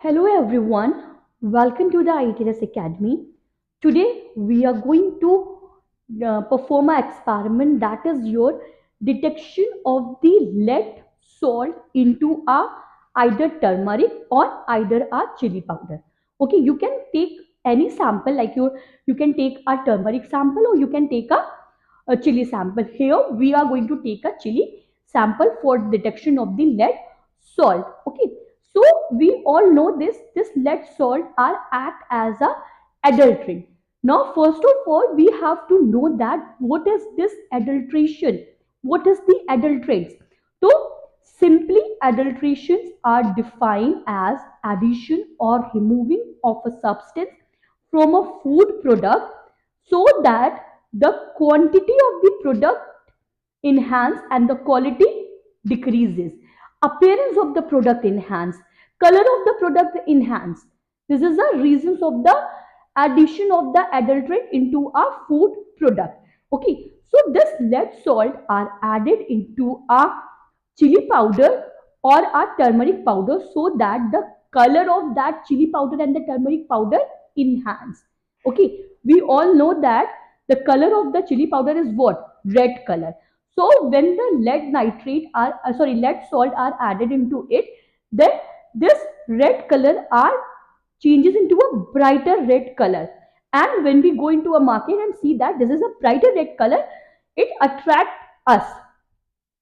Hello everyone, welcome to the ITS Academy. Today we are going to perform an experiment, that is your detection of the lead salt into a either turmeric or either a chili powder. Okay, you can take any sample, like you can take a turmeric sample or you can take a chili sample. Here we are going to take a chili sample for detection of the lead salt. Okay, so we all know this lead salt are act as a adulterant. Now first of all we have to know that what is this adulteration, what is the adulterants. So simply adulterations are defined as addition or removing of a substance from a food product so that the quantity of the product enhance and the quality decreases. Appearance of the product enhance, color of the product enhance. This is the reasons of the addition of the adulterant into a food product. Okay, so this lead salt are added into a chili powder or a turmeric powder so that the color of that chili powder and the turmeric powder enhance. Okay, we all know that the color of the chili powder is what? Red color. So when the lead salt are added into it, then this red color are changes into a brighter red color. And when we go into a market and see that this is a brighter red color, it attracts us.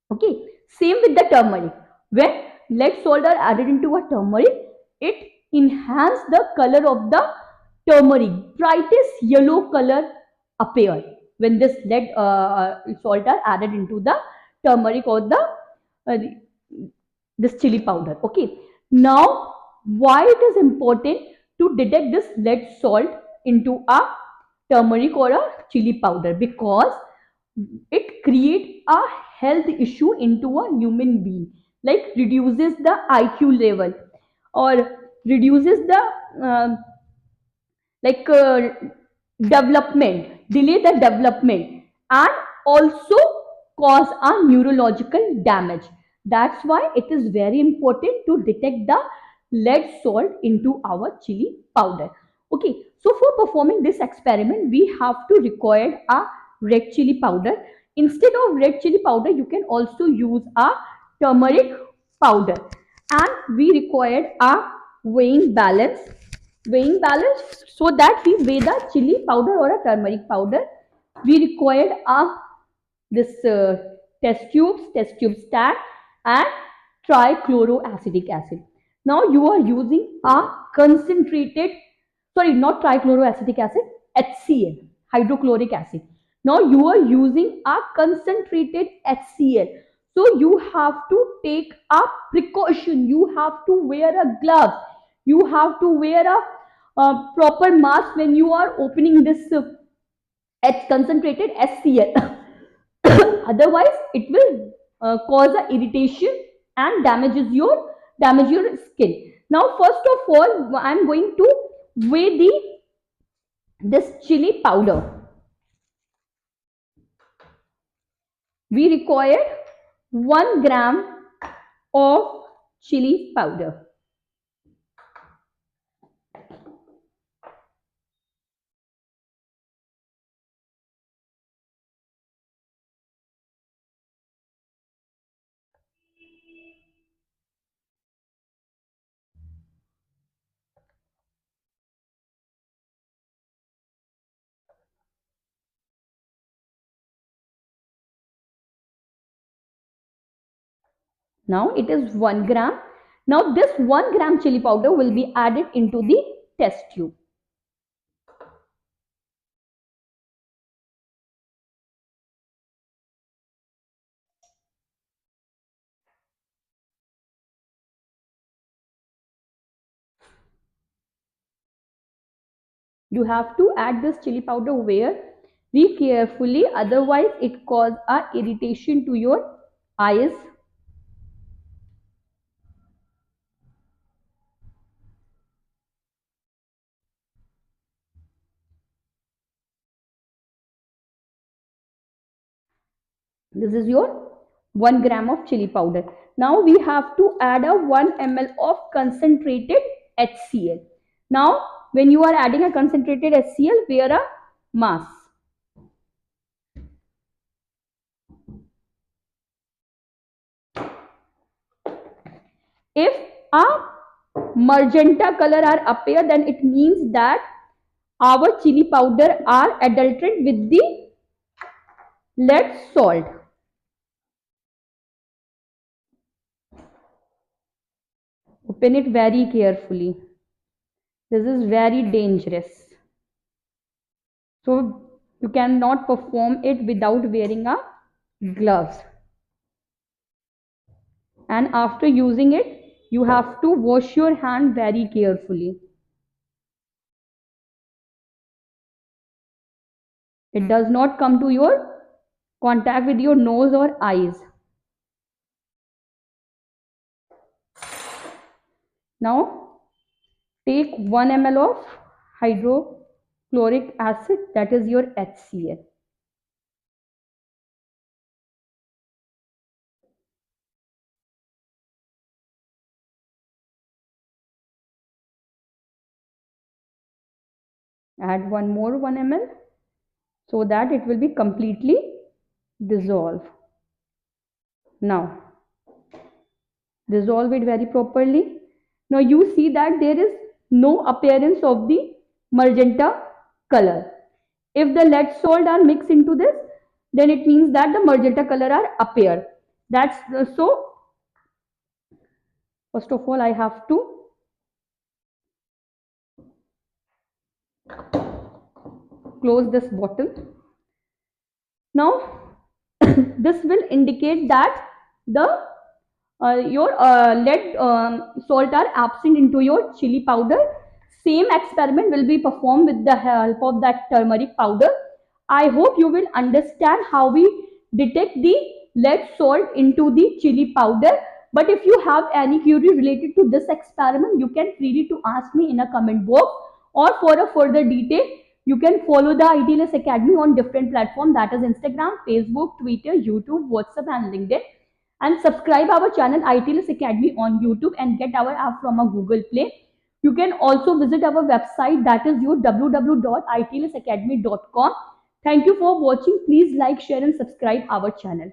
Okay, same with the turmeric. When lead salt are added into a turmeric, it enhance the color of the turmeric. Brightest yellow color appear when this lead salt are added into the turmeric or the uh, this chili powder. Okay, now why it is important to detect this lead salt into a turmeric or a chili powder? Because it creates a health issue into a human being, like reduces the IQ level or reduces the uh, like development, delay the development, and also cause a neurological damage. That's why it is very important to detect the lead salt into our chili powder. Okay, so for performing this experiment we have to require a red chili powder. Instead of red chili powder you can also use a turmeric powder, and we required a weighing balance so that we weigh the chili powder or a turmeric powder. We required a this test tube stand and trichloroacidic acid. Now you are using a concentrated, sorry, not trichloroacidic acid, HCl, hydrochloric acid. Now you are using a concentrated HCl. So you have to take a precaution. You have to wear a glove. You have to wear a proper mask when you are opening this concentrated HCl. Otherwise, it will cause a irritation and damage your skin. Now, first of all, I am going to weigh this chili powder. We require 1 gram of chili powder. Now it is 1 gram. Now this 1 gram chili powder will be added into the test tube. You have to add this chili powder where? Be carefully, otherwise it cause a irritation to your eyes. This is your 1 gram of chili powder. Now we have to add a 1 ml of concentrated HCl. Now, when you are adding a concentrated HCl, wear a mask. If a magenta color are appear, then it means that our chili powder are adulterated with the lead salt. Open it very carefully. This is very dangerous. So you cannot perform it without wearing a gloves. And after using it, you have to wash your hand very carefully. It does not come to your contact with your nose or eyes. Now take 1 ml of hydrochloric acid, that is your HCl. Add one more 1 ml so that it will be completely dissolved. Now dissolve it very properly. Now you see that there is no appearance of the magenta color. If the lead salt are mixed into this, then it means that the magenta color are appear. That's so. First of all, I have to close this bottle. Now this will indicate that the your lead salt are absent into your chili powder. Same experiment will be performed with the help of that turmeric powder. I hope you will understand how we detect the lead salt into the chili powder. But if you have any query related to this experiment, you can freely to ask me in a comment box, or for a further detail, you can follow the ITLS Academy on different platforms, that is Instagram, Facebook, Twitter, YouTube, WhatsApp and LinkedIn. And subscribe our channel ITLS Academy on YouTube and get our app from a Google Play. You can also visit our website, that is your www.itlsacademy.com. Thank you for watching. Please like, share and subscribe our channel.